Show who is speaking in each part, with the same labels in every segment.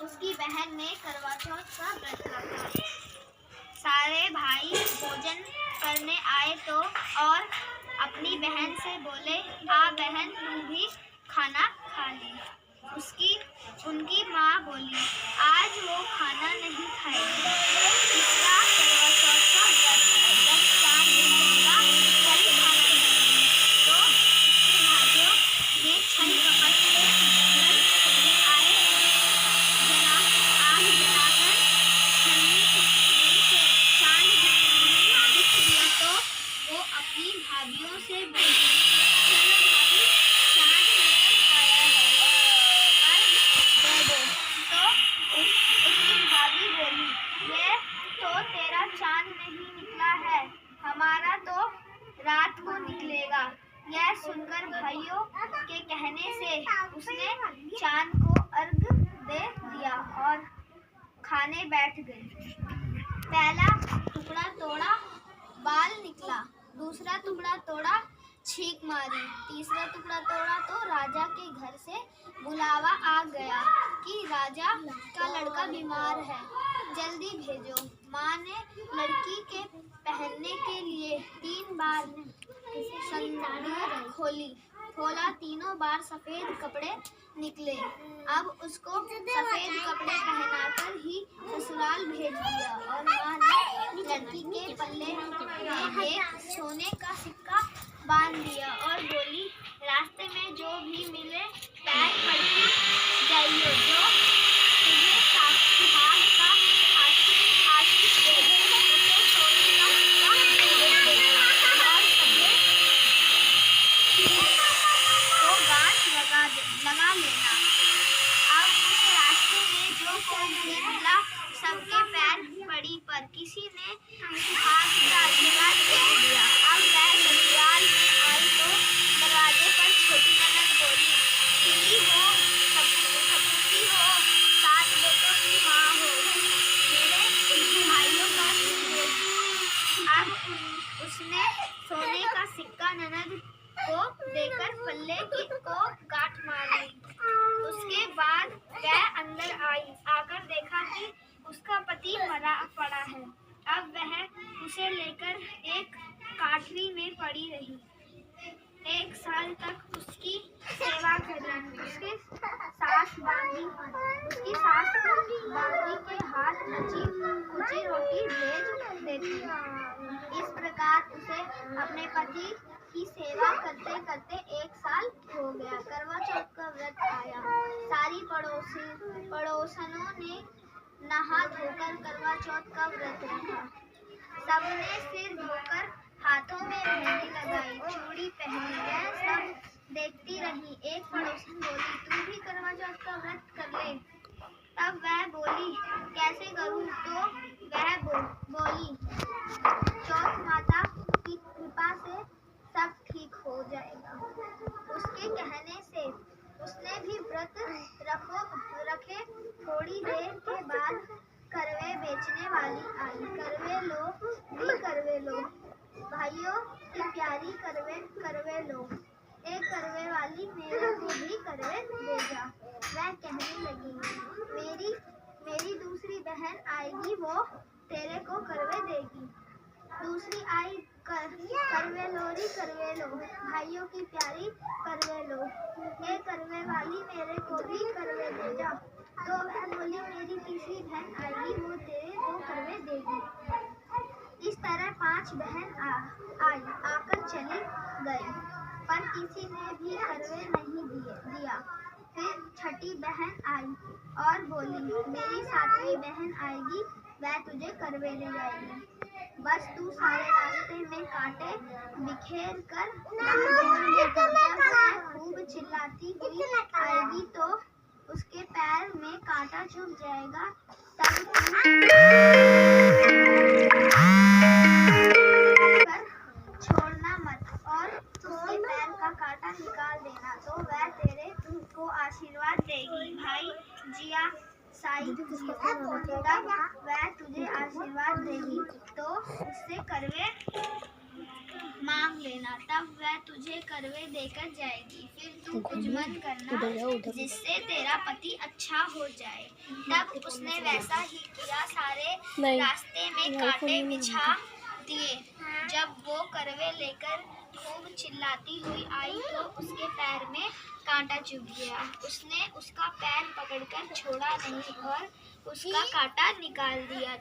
Speaker 1: उसकी बहन ने करवा चौथ का व्रत रखा। सारे भाई भोजन करने आए तो और अपनी बहन से बोले, आ बहन तू भी खाना खा ले। उनकी माँ बोली, आज वो खाना नहीं खाएगी, इसका करवा चौथ का व्रत है, जब चांद दिखेगा तभी खाना खाएगी। तो उसके भाइयों ने छल कपट से ले आए आग जलाकर छलनी से चांद दिख दिया तो वो अपनी भाभीियों से बोली, चलो भाभी, चांद निकल आया है, अर्घ दे दो। तो उसकी भाभी बोली, ये तो तेरा चांद नहीं निकला है, हमारा तो रात को निकलेगा। यह सुनकर भाइयों के कहने से उसने चांद को अर्घ दे दिया और खाने बैठ गए। पहला टुकड़ा तोड़ा, बाल निकला, दूसरा टुकड़ा तोड़ा, छींक मारी, तीसरा टुकड़ा तोड़ा तो राजा के घर से बुलावा आ गया कि राजा का लड़का बीमार है, जल्दी भेजो। माँ ने लड़की के पहनने के लिए 3 बार संदूक खोला, तीनों बार सफेद कपड़े निकले। अब उसको सफेद कपड़े पहनाकर ही ससुराल भेज दिया और माँ ने लड़की के पल्ले में एक सोने का सिक्का बांध दिया और बोली, रास्ते में जो भी मिले पैर पड़ती जाइए, जो तुझे सुहाग का आशीष दे उसे सोने का सिक्का दे देना और कपड़े को गांठ लगा लेना। अब उस रास्ते में जो कोई भी मिला सबके पैर पड़ी पर किसी ने सुहाग का आशीर्वाद दे दिया। अब वह ससुराल में आई तो दरवाजे पर छोटी ननद बोली, तुम हो, सपूती हो, 7 बेटों की माँ हो, मेरे भाइयों का सिर देगी। अब उसने सोने का सिक्का ननद को देकर पल्ले को गांठ मार ली। उसके बाद वह अंदर आई, आकर देखा कि उसका पति मरा पड़ा है। अब वह उसे लेकर एक काठरी में पड़ी रही। 1 साल तक उसकी सेवा करी। उसकी सास बांदी के हाथ बची कुची रोटी भेज देती। इस प्रकार उसे अपने पति की सेवा करते करते 1 साल हो गया। करवा चौथ का व्रत आया। सारी पड़ोसनों ने नहा धोकर करवा चौथ का व्रत रखा। सबने सिर धोकर हाथों में मेहंदी लगाई, चूड़ी पहनी। वह सब देखती रही। एक पड़ोसन बोली, तू भी करवा चौथ का व्रत कर ले। तब वह बोली, कैसे करूं? तो वह बोली, चौथ माता की कृपा से सब ठीक हो जाएगा। उसके कहने से उसने भी व्रत रखे। थोड़ी देर के बाद करवे बेचने वाली आई। करवे लो भी करवे लो, भाइयों की प्यारी करवे लो। एक करवे वाली मेरे को भी करवे भेजा। वह कहने लगी, मेरी दूसरी बहन आएगी, वो तेरे को करवे देगी। दूसरी आई, करवे लो, भाइयों की प्यारी करवे लो। एक करवे वाली मेरे को भी करवे भेजा। तो वह बोली, मेरी तीसरी बहन आएगी, वो तेरे को करवे देगी। इस तरह 5 बहन आई, आकर चली गई, पर किसी ने भी करवे नहीं दिया। फिर छठी बहन आई और बोली, मेरी 7वीं बहन आएगी, वह तुझे करवे ले जाएगी। बस तू सारे रास्ते में कांटे बिखेर कर खूब चिल्लाती हुई आएगी तो उसके पैर में कांटा चुभ जाएगा। तब छोड़ना मत और उसके पैर का कांटा निकाल देना, तो वह तेरे को आशीर्वाद देगी। भाई जिया साई, तब वह तुझे आशीर्वाद देगी। तो उससे करवे मांग लेना, तब वह तुझे करवे देकर जाएगी। फिर तू उजमन करना जिससे तेरा पति अच्छा हो जाए। तब उसने वैसा ही किया। सारे रास्ते में कांटे बिछा दिए। जब वो करवे लेकर खूब चिल्लाती हुई आई तो उसके पैर में कांटा चुभ गया। उसने उसका पैर पकड़कर छोड़ा नहीं और उसका कांटा निकाल दिया।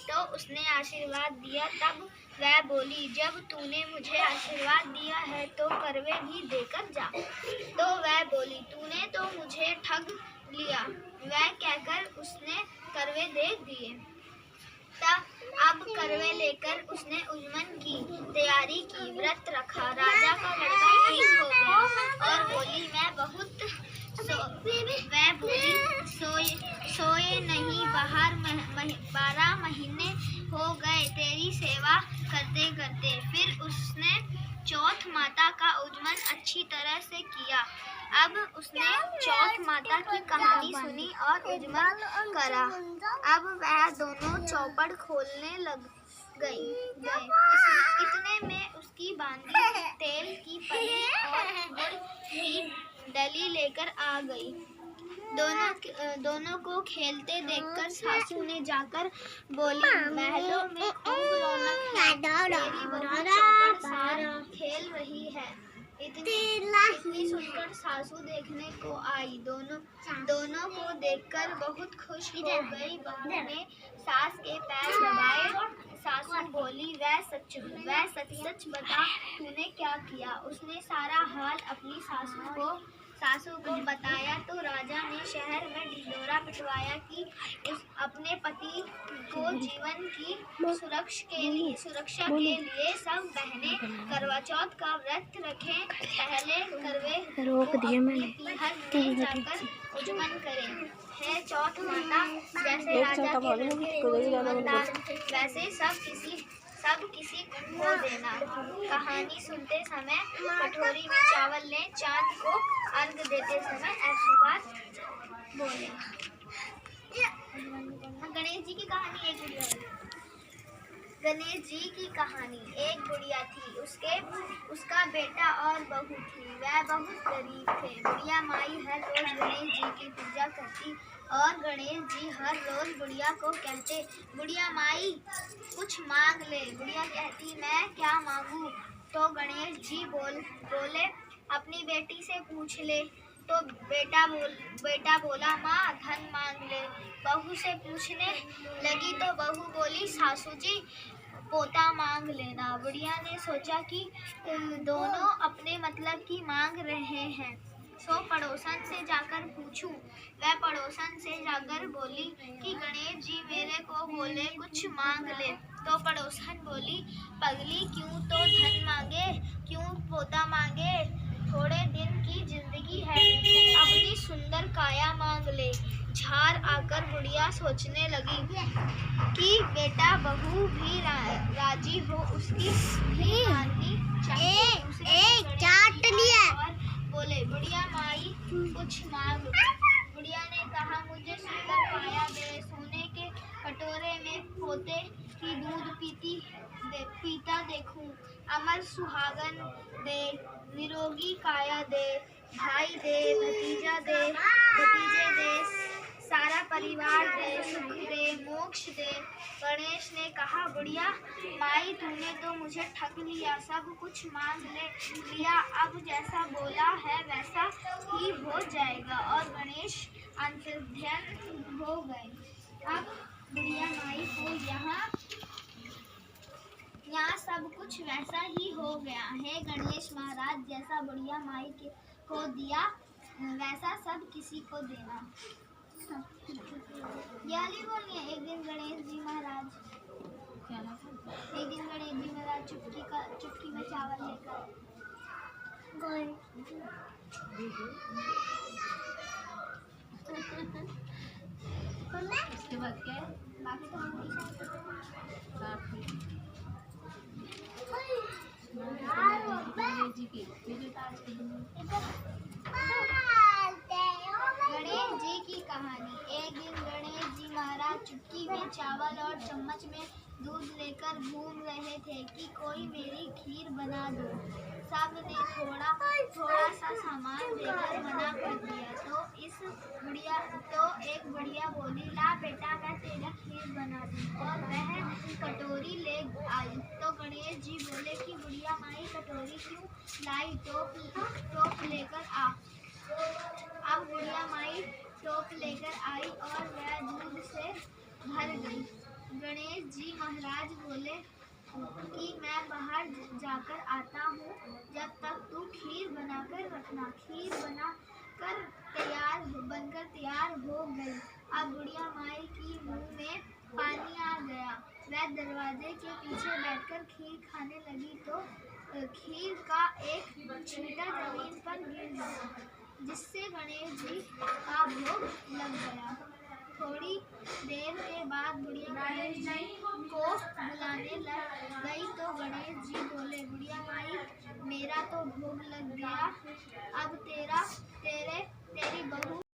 Speaker 1: तो उसने आशीर्वाद दिया। तब वह बोली, जब तूने मुझे आशीर्वाद दिया है तो करवे भी देकर जा। तो वह बोली, तूने तो मुझे ठग लिया। वह कहकर उसने करवे दे दिए। तब अब करवे लेकर उसने उजमन की तैयारी की, व्रत रखा। राजा का लड़का ठीक हो गया और बोली, मैं बहुत सोए नहीं, 12 महीने हो गए तेरी सेवा करते करते। फिर उसने चौथ माता का उजमन अच्छी तरह से किया। अब उसने चौथ माता की कहानी सुनी और उजमन करा। अब वह दोनों चौपड़ खोलने लग गए। इतने में उसकी बांदी तेल की पली और गुड़ की डली लेकर आ गई। दोनों को खेलते देखकर सासू ने जाकर बोली, महलों में खूब रौनक है, तेरी बहू चौपड़ साथ खेल रही है। इतनी सुनकर सासू देखने को आई। दोनों को देखकर बहुत खुश हो गई। बहू ने सास के पैर दबाए। सासू बोली, वह सच बता, तूने क्या किया। उसने सारा हाल अपनी सासू को बताया। तो राजा ने शहर में ढिंढोरा पिटवाया कि अपने पति को जीवन की सुरक्षा के लिए सब बहनें करवा चौथ का व्रत रखें। पहले करवे रोक दिए मैंने जाकर उजमन करें। है चौथ माता जैसे राजा के लड़के वैसे सब किसी को देना। कहानी सुनते समय कटोरी में चावल लें, चांद को अर्घ देते समय आशीर्वाद बोले। गणेश जी की कहानी। गणेश जी की कहानी। एक बुढ़िया थी, उसका बेटा और बहू थी। वह बहुत गरीब थे। बुढ़िया माई हर रोज गणेश जी की पूजा करती और गणेश जी हर रोज बुढ़िया को कहते, बुढ़िया माई कुछ मांग ले। बुढ़िया कहती, मैं क्या मांगू। तो गणेश जी बोले, अपनी बेटी से पूछ ले। तो बेटा बोला, माँ धन मांग ले। बहू से पूछने लगी तो बहू बोली, सासू जी पोता मांग लेना। बुढ़िया ने सोचा कि दोनों अपने मतलब की मांग रहे हैं, सो पड़ोसन से जाकर पूछूं। वह पड़ोसन से जाकर बोली कि गणेश जी मेरे को बोले कुछ मांग ले। तो पड़ोसन बोली, पगली क्यों तो धन मांगे, क्यों पोता मांगे, थोड़े दिन की जिंदगी है, अपनी सुंदर काया मांग ले। झार आकर बुढ़िया सोचने लगी कि बेटा बहू भी राजी हो, उसकी भी माननी चाहिए। चाट लिया और बोले, बुढ़िया माई कुछ मांग। बुढ़िया ने कहा, मुझे सुंदर काया दे, सोने के कटोरे में पोते की दूध पीता देखूं, अमर सुहागन दे, निरोगी काया दे, भाई दे, भतीजे दे, सारा परिवार दे, सुख दे, मोक्ष दे। गणेश ने कहा, बुढ़िया माई तूने तो मुझे ठग लिया, सब कुछ मांग लिया, अब जैसा बोला है वैसा ही हो जाएगा। और गणेश अंतर्ध्यान हो गए। अब बुढ़िया माई को यहाँ सब कुछ वैसा ही हो गया है। गणेश महाराज जैसा बुढ़िया माई को दिया वैसा सब किसी को देना। याली बोलिए। एक दिन गणेश जी महाराज चुटकी में चावल लेकर गए। उसके बाद क्या है? बाकी तो हम गणेश जी की कहानी। एक दिन गणेश जी महाराज चुटकी में चावल और चम्मच में दूध लेकर घूम रहे थे कि कोई मेरी खीर बना दो। सब ने थोड़ा थोड़ा सा सामान देकर मना कर दिया। तो एक बुढ़िया बोली, ला बेटा मैं तेरी खीर बना दूं। और वह कटोरी ले आई। तो गणेश जी बोले कि बुढ़िया माई कटोरी क्यों लाई, टोप लेकर आ। अब बुढ़िया माई टोप लेकर आई और वह दूध से भर गई। गणेश जी महाराज बोले कि मैं बाहर जाकर आता हूँ, जब तक तू खीर बनाकर रखना। खीर बनकर तैयार हो गई। अब बुढ़िया माई की मुंह में पानी आ गया। वह दरवाजे के पीछे बैठकर खीर खाने लगी तो खीर का एक छींटा जमीन पर गिर गया, जिससे गणेश जी का भोग लग गया। थोड़ी देर के बाद बुढ़िया गणेश जी को बुलाने लग गई तो गणेश जी बोले, बुढ़िया माई मेरा तो भोग लग गया, अब तेरी बहू